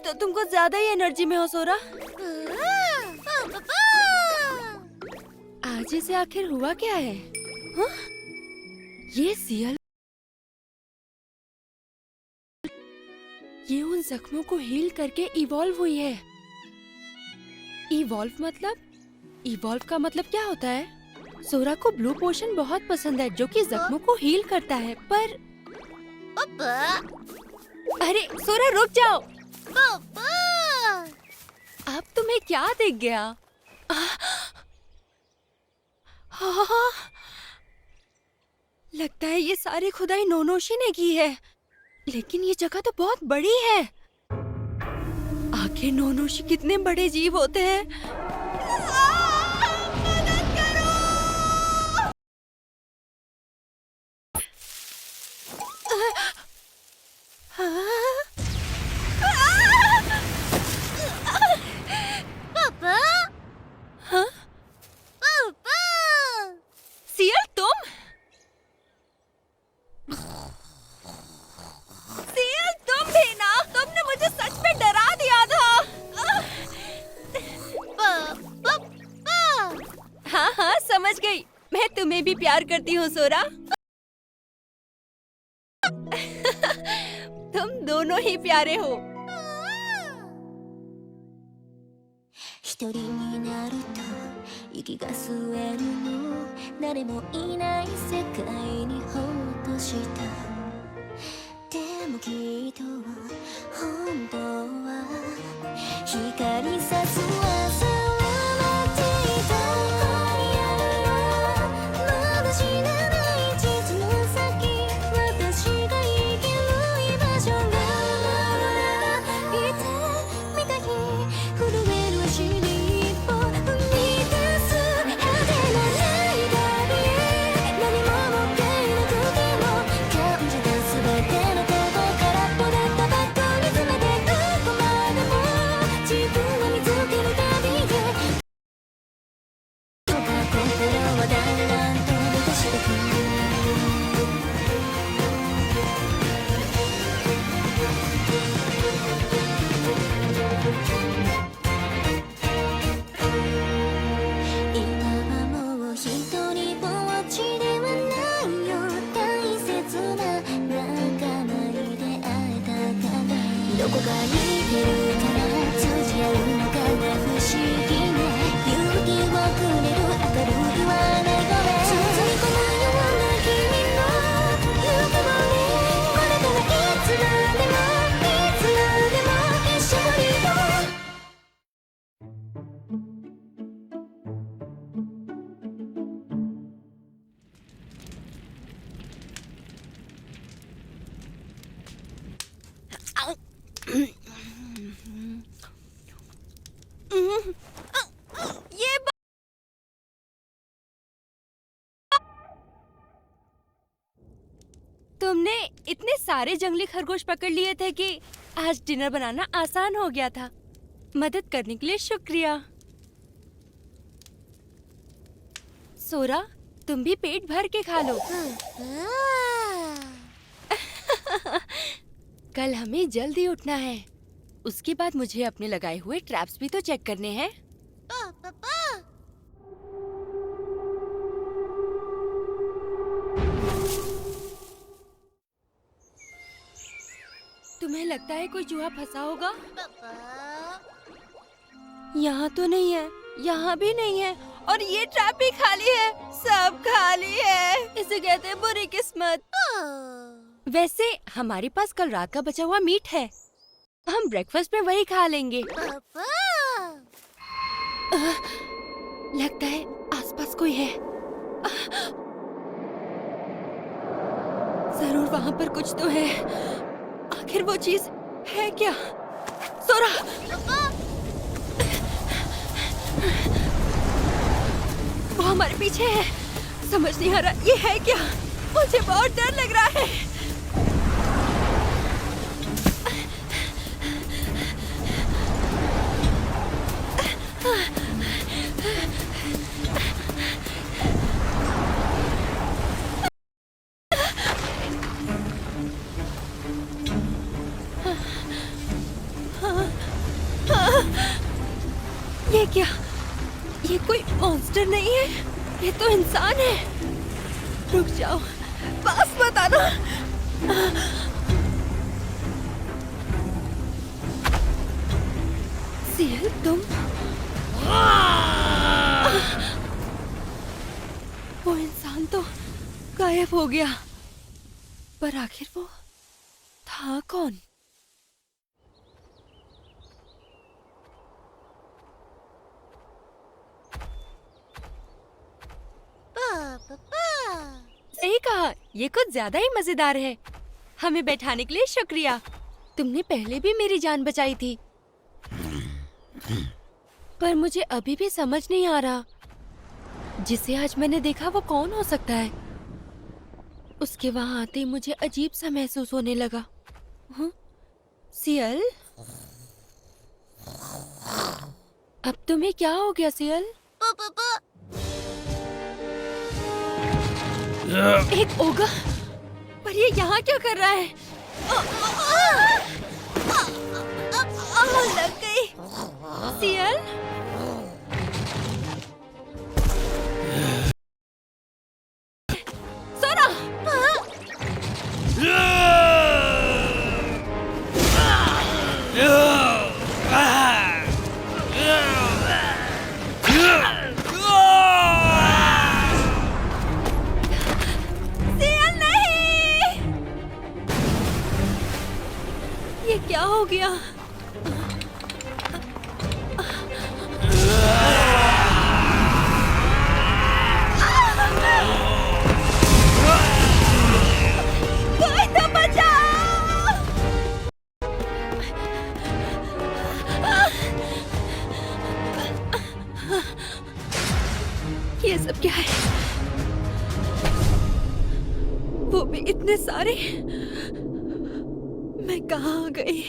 आज तो तुमको ज्यादा ही एनर्जी में हो सोरा। आज इसे आखिर हुआ क्या है? हाँ? ये सियल, ये उन जख्मों को हील करके इवॉल्व हुई है। इवॉल्व मतलब? इवॉल्व का मतलब क्या होता है? सोरा को ब्लू पोशन बहुत पसंद है जो कि जख्मों को हील करता है, पर अरे सोरा रुक जाओ। अब तुम्हें क्या दिख गया? हाँ, लगता है ये सारी खुदाई नोनोशी ने की है, लेकिन ये जगह तो बहुत बड़ी है। आखिर नोनोशी कितने बड़े जीव होते हैं? मदद करो! पापा? हाँ? पापा? सियल तुम? सियल तुम भी ना? तुमने मुझे सच में डरा दिया था। हाँ हाँ समझ गई, मैं तुम्हें भी प्यार करती हूँ सोरा। तुम दोनों ही प्यारे हो। 一人になると息が吸えるの誰もいない世界にほっとしたでもきっと本当は光さす朝を待っていたここにあるよまだ知らない実の先私が行ける居場所があるならいてみたい震える足にどこかにいてるから通じ合うのかが不思議ね勇気をくれる明るい笑顔へ包み込むような君のぬくもりこれからいつまでもいつまでも一緒にいよう ये तुमने इतने सारे जंगली खरगोश पकड़ लिए थे कि आज डिनर बनाना आसान हो गया था। मदद करने के लिए शुक्रिया। सोरा, तुम भी पेट भर के खा लो। कल हमें जल्दी उठना है। उसके बाद मुझे अपने लगाए हुए ट्रैप्स भी तो चेक करने हैं। तुम्हें लगता है कोई चूहा फंसा होगा? यहाँ तो नहीं है, यहाँ भी नहीं है, और ये ट्रैप भी खाली है। सब खाली है। इसे कहते हैं बुरी किस्मत। वैसे हमारे पास कल रात का बचा हुआ मीट है, हम ब्रेकफास्ट में वही खा लेंगे। लगता है आसपास कोई है। जरूर वहाँ पर कुछ तो है। आखिर वो चीज है क्या? सोरा! वो हमारे पीछे है। समझ नहीं आ रहा ये है क्या। मुझे बहुत डर लग रहा है। हाँ। ये क्या? ये कोई मॉन्स्टर नहीं है, ये तो इंसान है। रुक जाओ, पास मत आना। सियल, तुम? वो इंसान तो गायब हो गया, पर आखिर वो था कौन? सही कहा, ये कुछ ज्यादा ही मजेदार है। हमें बैठाने के लिए शुक्रिया। तुमने पहले भी मेरी जान बचाई थी, पर मुझे अभी भी समझ नहीं आ रहा जिसे आज मैंने देखा वो कौन हो सकता है। उसके वहां आते ही मुझे अजीब सा महसूस होने लगा। सियल, अब तुम्हें क्या हो गया सियल? एक ओगा, पर ये यहाँ क्या कर रहा है? लग गई। सियल, सोना। सियल नहीं, ये क्या हो गया? कोई तो बचाओ! ये सब क्या है? वो भी इतने सारे। मैं कहाँ आ गई?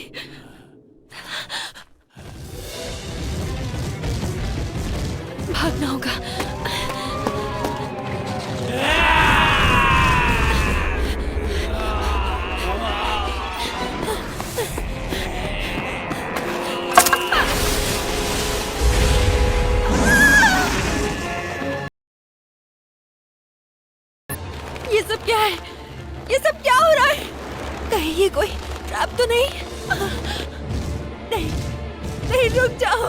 भागना होगा। ये सब क्या है? ये सब क्या हो रहा है? कहीं ये कोई ट्रैप तो नहीं? नहीं, नहीं, रुक जाओ।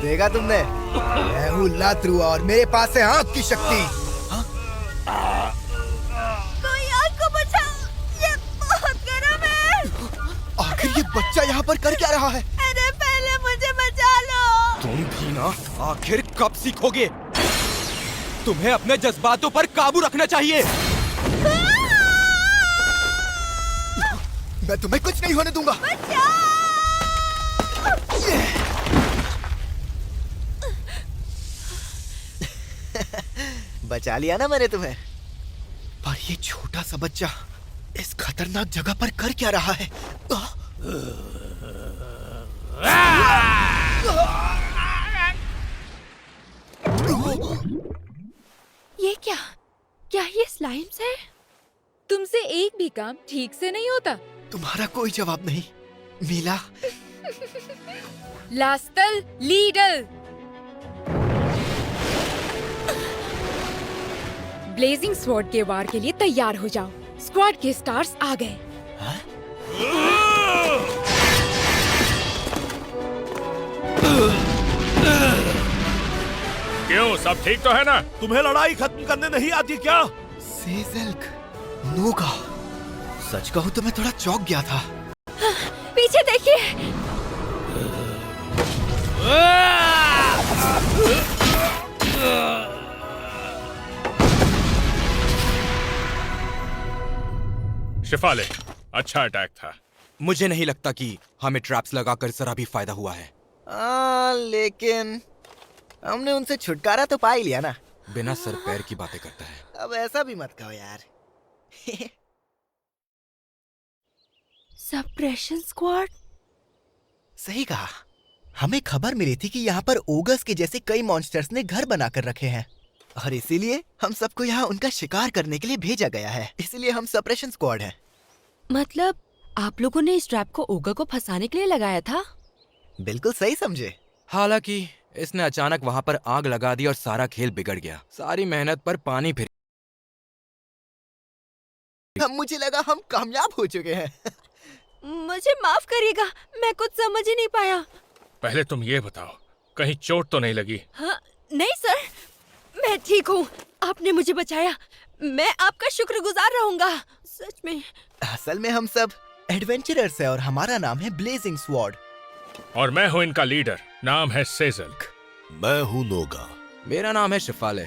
देखा तुमने? मैं हूँ लात्रू और मेरे पास है आंख की शक्ति। कोई आग को बचाओ, ये बहुत गर्म है। आखिर ये बच्चा यहाँ पर कर क्या रहा है? अरे पहले मुझे बचा लो। तुम भी ना आखिर कब सीखोगे? तुम्हें अपने जज्बातों पर काबू रखना चाहिए। मैं तुम्हें कुछ नहीं होने दूंगा। बचा लिया ना मैंने तुम्हें। पर ये छोटा सा बच्चा इस खतरनाक जगह पर कर क्या रहा है? ये क्या? क्या ये स्लाइम्स है? तुमसे एक भी काम ठीक से नहीं होता। तुम्हारा कोई जवाब नहीं मीला। लास्टल लीडल, ब्लेजिंग स्वॉर्ड के वार के लिए तैयार हो जाओ। स्क्वाड के स्टार्स आ गए। क्यों, सब ठीक तो है ना? तुम्हें लड़ाई खत्म करने नहीं आती क्या? सेजल्क, नोगा। सच कहूं तो मैं थोड़ा चौंक गया था। पीछे देखिए। शिफाले, अच्छा अटैक था। मुझे नहीं लगता कि हमें ट्रैप्स लगाकर जरा भी फायदा हुआ है। लेकिन हमने उनसे छुटकारा तो पा ही लिया ना। बिना सर पैर की बातें करता है। अब ऐसा भी मत कहो यार। Suppression squad. सही कहा। हमें खबर मिली थी कि यहाँ पर ओगस के जैसे कई मॉन्स्टर्स ने घर बनाकर रखे हैं और इसीलिए हम सबको यहाँ उनका शिकार करने के लिए भेजा गया है। इसीलिए हम सप्रेशन स्क्वाड हैं। मतलब आप लोगों ने इस ट्रैप को ओगा को फंसाने के लिए लगाया था? बिल्कुल सही समझे। हालांकि इसने अचानक वहां पर आग लगा दी और सारा खेल बिगड़ गया। सारी मेहनत पर पानी फिर। मुझे लगा हम कामयाब हो चुके हैं। मुझे माफ करिएगा, मैं कुछ समझ ही नहीं पाया। पहले तुम ये बताओ, कहीं चोट तो नहीं लगी? हाँ, नहीं सर, मैं ठीक हूँ। आपने मुझे बचाया, मैं आपका शुक्रगुजार रहूंगा, सच में। असल में हम सब एडवेंचरर्स हैं और हमारा नाम है ब्लेजिंग स्वॉर्ड। और मैं हूँ इनका लीडर, नाम है सेजल। मैं हूँ नोगा। मेरा नाम है शिफाले।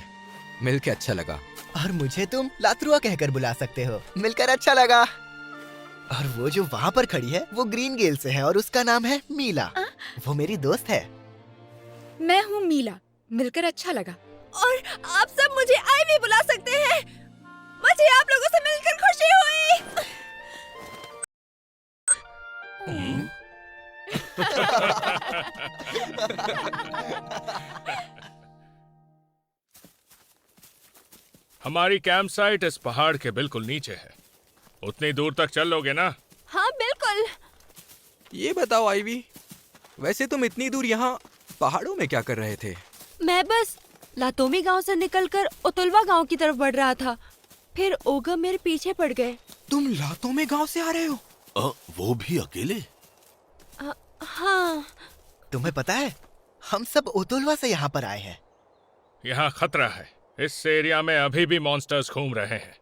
मिलके अच्छा लगा। और मुझे तुम लात्रुआ कहकर बुला सकते हो। मिलकर अच्छा लगा। और वो जो वहाँ पर खड़ी है वो ग्रीन गेल से है और उसका नाम है मीला। वो मेरी दोस्त है। मैं हूँ मीला। मिलकर अच्छा लगा। और आप सब मुझे आईवी बुला सकते हैं। मुझे आप लोगों से मिलकर खुशी हुई। हमारी कैंप साइट इस पहाड़ के बिल्कुल नीचे है। उतनी दूर तक चल लोगे ना? हाँ बिल्कुल। ये बताओ आईवी, वैसे तुम इतनी दूर यहाँ पहाड़ों में क्या कर रहे थे? मैं बस लातोमी गांव से निकलकर ओतुलवा गांव की तरफ बढ़ रहा था। फिर ओगा मेरे पीछे पड़ गए। तुम लातों में गांव से आ रहे हो? वो भी अकेले? हाँ। तुम्हें पता है हम सब ओतुलवा से यहाँ पर आए हैं। यहाँ खतरा है। इस एरिया में अभी भी मॉन्स्टर्स घूम रहे हैं।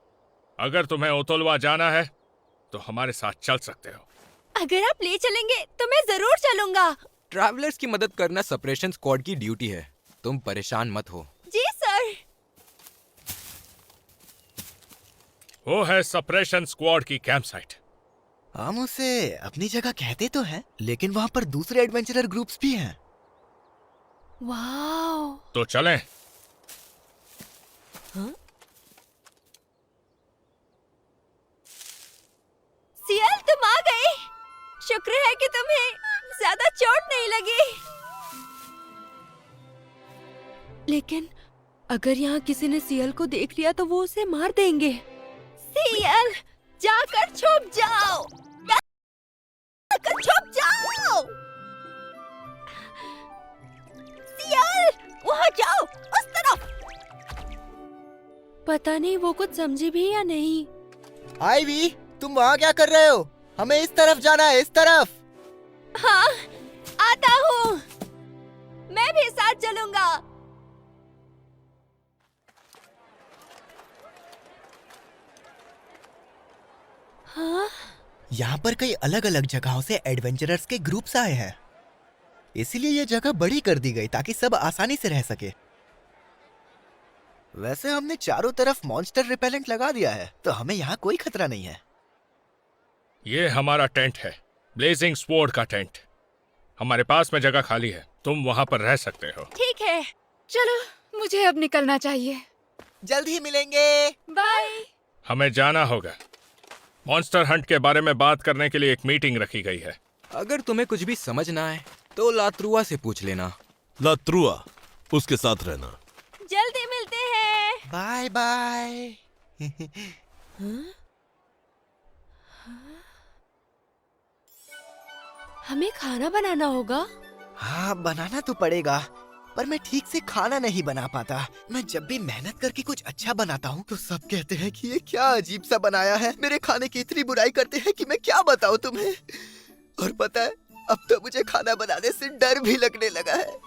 अगर तुम्हें ओतुलवा जाना है तो हमारे साथ चल सकते हो। अगर आप ले चलेंगे तो मैं जरूर चलूंगा। ट्रैवलर्स की मदद करना सप्रेशन स्क्वाड की ड्यूटी है। तुम परेशान मत हो। जी सर। वो है सप्रेशन स्क्वाड की कैंप साइट। हम उसे अपनी जगह कहते तो हैं, लेकिन वहाँ पर दूसरे एडवेंचरर ग्रुप्स भी हैं। वाओ। तो चलें। सियल, तुम आ गए। शुक्र है कि तुम्हें ज्यादा चोट नहीं लगी। लेकिन अगर यहाँ किसी ने सियल को देख लिया तो वो उसे मार देंगे। सियल, जाकर छुप जाओ। जाकर छुप जाओ। सियल, वहाँ जाओ, उस तरफ। पता नहीं वो कुछ समझी भी या नहीं। आईवी, तुम वहाँ क्या कर रहे हो? हमें इस तरफ जाना है, इस तरफ। हाँ, आता हूँ। मैं भी साथ चलूंगा। हाँ? यहाँ पर कई अलग अलग जगहों से एडवेंचरर्स के ग्रुप्स आए हैं। इसीलिए ये जगह बड़ी कर दी गई ताकि सब आसानी से रह सके। वैसे हमने चारों तरफ मॉन्स्टर रिपेलेंट लगा दिया है, तो हमें यहाँ कोई खतरा नहीं है। ये हमारा टेंट है, ब्लेजिंग स्वॉर्ड का टेंट। हमारे पास में जगह खाली है, तुम वहाँ पर रह सकते हो। ठीक है। चलो, मुझे अब निकलना चाहिए। जल्द ही मिलेंगे। बाय। हमें जाना होगा। मॉन्स्टर हंट के बारे में बात करने के लिए एक मीटिंग रखी गई है। अगर तुम्हें कुछ भी समझ ना आए तो लात्रुआ से पूछ लेना। लात्रुआ, उसके साथ रहना। जल्दी मिलते हैं। Bye bye. हमें खाना बनाना होगा। हाँ, बनाना तो पड़ेगा, पर मैं ठीक से खाना नहीं बना पाता। मैं जब भी मेहनत करके कुछ अच्छा बनाता हूँ तो सब कहते हैं कि ये क्या अजीब सा बनाया है। मेरे खाने की इतनी बुराई करते हैं कि मैं क्या बताऊँ तुम्हें। और पता है, अब तो मुझे खाना बनाने से डर भी लगने लगा है।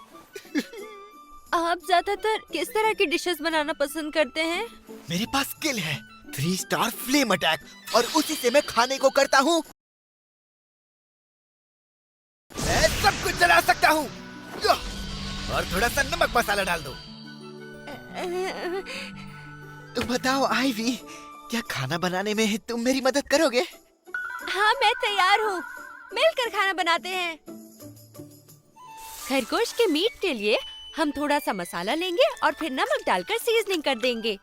आप ज्यादातर किस तरह की डिशेस बनाना पसंद करते हैं? मेरे पास स्किल है 3 स्टार फ्लेम अटैक, और उसी से मैं खाने को करता हूँ। मैं सब कुछ जला सकता हूँ। और थोड़ा सा नमक मसाला डाल दो। तो बताओ आईवी, क्या खाना बनाने में तुम मेरी मदद करोगे? हाँ, मैं तैयार हूँ। मिलकर खाना बनाते हैं। खरगोश के मीट के लिए हम थोड़ा सा मसाला लेंगे और फिर नमक डालकर सीजनिंग कर देंगे।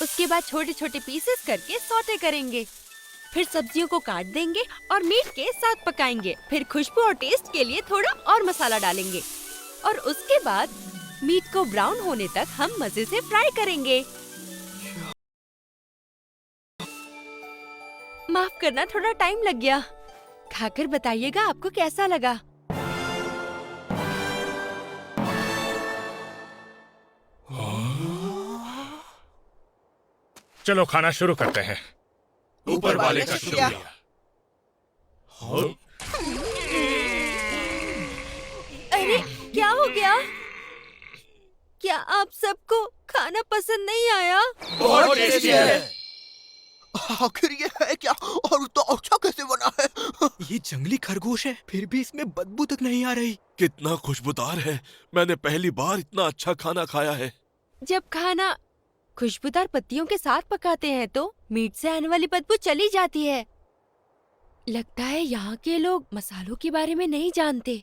उसके बाद छोटे छोटे पीसेस करके सौटे करेंगे। फिर सब्जियों को काट देंगे और मीट के साथ पकाएंगे। फिर खुशबू और टेस्ट के लिए थोड़ा और मसाला डालेंगे और उसके बाद मीट को ब्राउन होने तक हम मजे से फ्राई करेंगे। माफ करना, थोड़ा टाइम लग गया। खाकर बताइएगा आपको कैसा लगा। चलो खाना शुरू करते हैं। ऊपर वाले का शुक्रिया। अरे क्या हो गया? क्या आप सबको खाना पसंद नहीं आया? बहुत टेस्टी है। आखिर ये है क्या और तो अच्छा कैसे बना है? ये जंगली खरगोश है, फिर भी इसमें बदबू तक नहीं आ रही। कितना खुशबूदार है। मैंने पहली बार इतना अच्छा खाना खाया है। जब खाना खुशबूदार पत्तियों के साथ पकाते हैं तो मीट से आने वाली बदबू चली जाती है। लगता है यहाँ के लोग मसालों के बारे में नहीं जानते।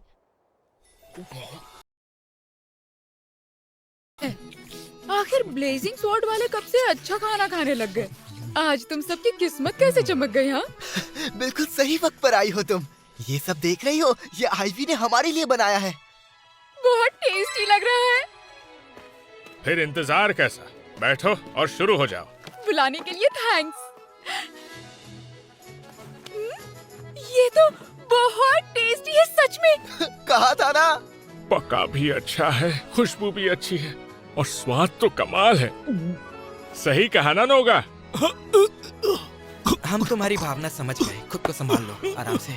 आखिर ब्लेजिंग स्वॉर्ड वाले कब से अच्छा खाना खाने लग गए? आज तुम सबकी किस्मत कैसे चमक गई? हाँ, बिल्कुल सही वक्त पर आई हो तुम। ये सब देख रही हो? ये आईवी ने हमारे लिए बनाया है। बहुत टेस्टी लग रहा है। फिर इंतजार कैसा? बैठो और शुरू हो जाओ। बुलाने के लिए थैंक्स। ये तो बहुत टेस्टी है सच में। कहा था ना। पका भी अच्छा है, खुशबू भी अच्छी है और स्वाद तो कमाल है। सही कहा ना नोगा? हम तुम्हारी भावना समझ गए। खुद को संभाल लो, आराम से।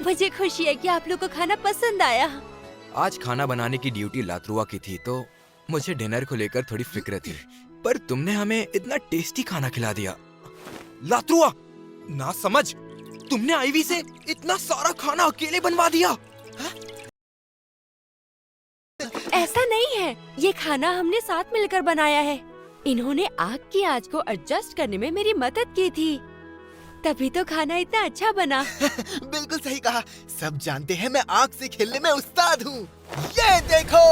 मुझे खुशी है कि आप लोग को खाना पसंद आया। आज खाना बनाने की ड्यूटी लातरुआ की थी तो मुझे डिनर को लेकर थोड़ी फिक्र थी, पर तुमने हमें इतना टेस्टी खाना खिला दिया। लातरुआ, ना समझ, तुमने आईवी से इतना सारा खाना अकेले बनवा दिया। ऐसा नहीं है, ये खाना हमने साथ मिलकर बनाया है। इन्होंने आग की आंच को एडजस्ट करने में मेरी मदद की थी, तभी तो खाना इतना अच्छा बना। बिल्कुल सही कहा। सब जानते हैं मैं आग से खेलने में उस्ताद हूँ। ये देखो।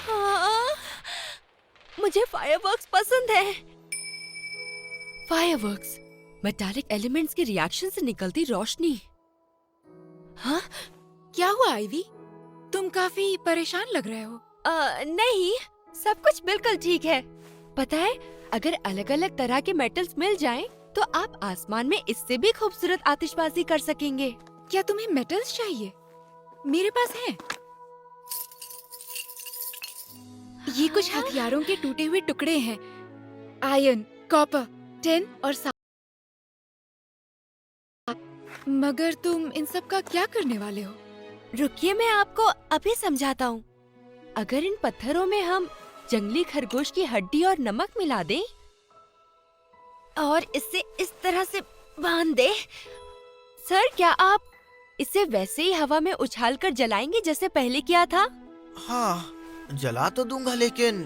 हाँ, मुझे फायरवर्क्स पसंद है। फायरवर्क्स, मेटालिक एलिमेंट्स के रिएक्शन से निकलती रोशनी। हाँ, क्या हुआ आईवी? तुम काफी परेशान लग रहे हो। नहीं, सब कुछ बिल्कुल ठीक है। पता है, अगर अलग अलग तरह के मेटल्स मिल जाएं, तो आप आसमान में इससे भी खूबसूरत आतिशबाजी कर सकेंगे। क्या तुम्हें मेटल्स चाहिए? मेरे पास है। ये कुछ हथियारों के टूटे हुए टुकड़े हैं। आयरन, कॉपर, टिन और मगर तुम इन सब का क्या करने वाले हो? रुकिए, मैं आपको अभी समझाता हूँ। अगर इन पत्थरों में हम जंगली खरगोश की हड्डी और नमक मिला दें और इसे इस तरह से बांध दें, सर क्या आप इसे वैसे ही हवा में उछालकर जलाएंगे जैसे पहले किया था? हाँ, जला तो दूंगा लेकिन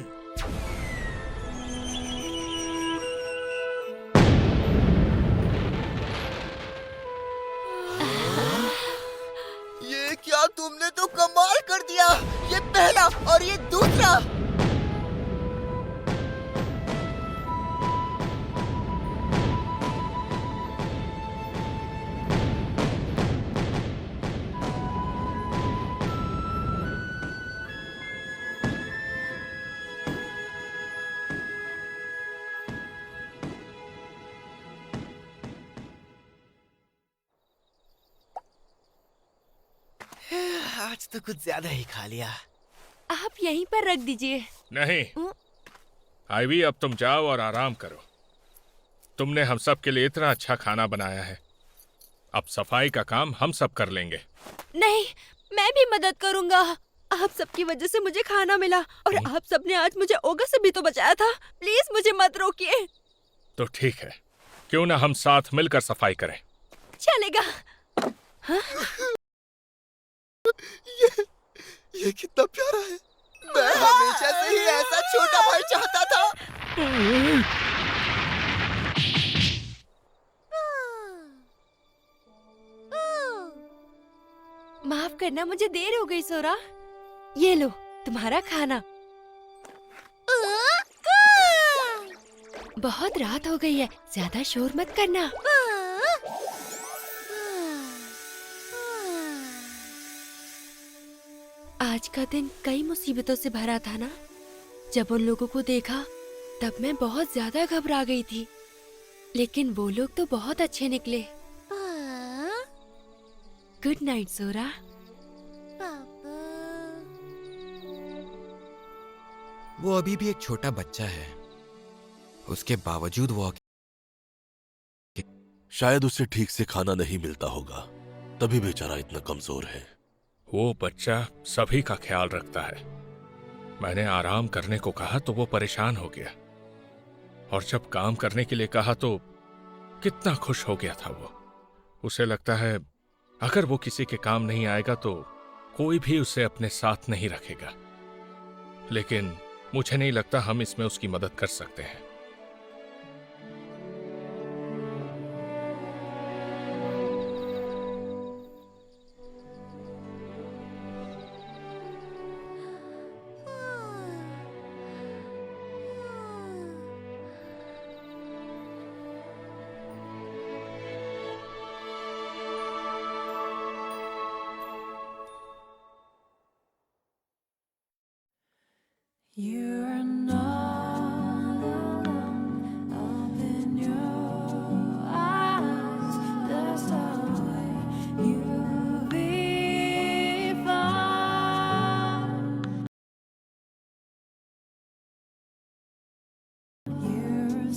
ये क्या तुमने तो कमाल कर दिया। ये पहला और ये दूसरा। आज तो कुछ ज्यादा ही खा लिया। आप यहीं पर रख दीजिए। नहीं आईवी, अब तुम जाओ और आराम करो। तुमने हम सब के लिए इतना अच्छा खाना बनाया है, अब सफाई का काम हम सब कर लेंगे। नहीं, मैं भी मदद करूंगा। आप सबकी वजह से मुझे खाना मिला और आप सबने आज मुझे ओगा से भी तो बचाया था। प्लीज मुझे मत रोकिए। तो ठीक है, क्यों ना हम साथ मिलकर सफाई करें। चलेगा। हाँ? ये कितना प्यारा है। मैं हमेशा से ही ऐसा छोटा भाई चाहता था। करना, मुझे देर हो गई सोरा। ये लो तुम्हारा खाना। बहुत रात हो गई है, ज्यादा शोर मत करना। आज का दिन कई मुसीबतों से भरा था ना। जब उन लोगों को देखा तब मैं बहुत ज्यादा घबरा गई थी, लेकिन वो लोग तो बहुत अच्छे निकले। गुड नाइट सोरा। वो अभी भी एक छोटा बच्चा है, उसके बावजूद वो शायद उसे ठीक से खाना नहीं मिलता होगा, तभी बेचारा इतना कमजोर है। वो बच्चा सभी का ख्याल रखता है। मैंने आराम करने को कहा तो वो परेशान हो गया, और जब काम करने के लिए कहा तो कितना खुश हो गया था वो। उसे लगता है अगर वो किसी के काम नहीं आएगा तो कोई भी उसे अपने साथ नहीं रखेगा। लेकिन मुझे नहीं लगता हम इसमें उसकी मदद कर सकते हैं। You're not alone up in your eyes. There's a way you'll be fine. You're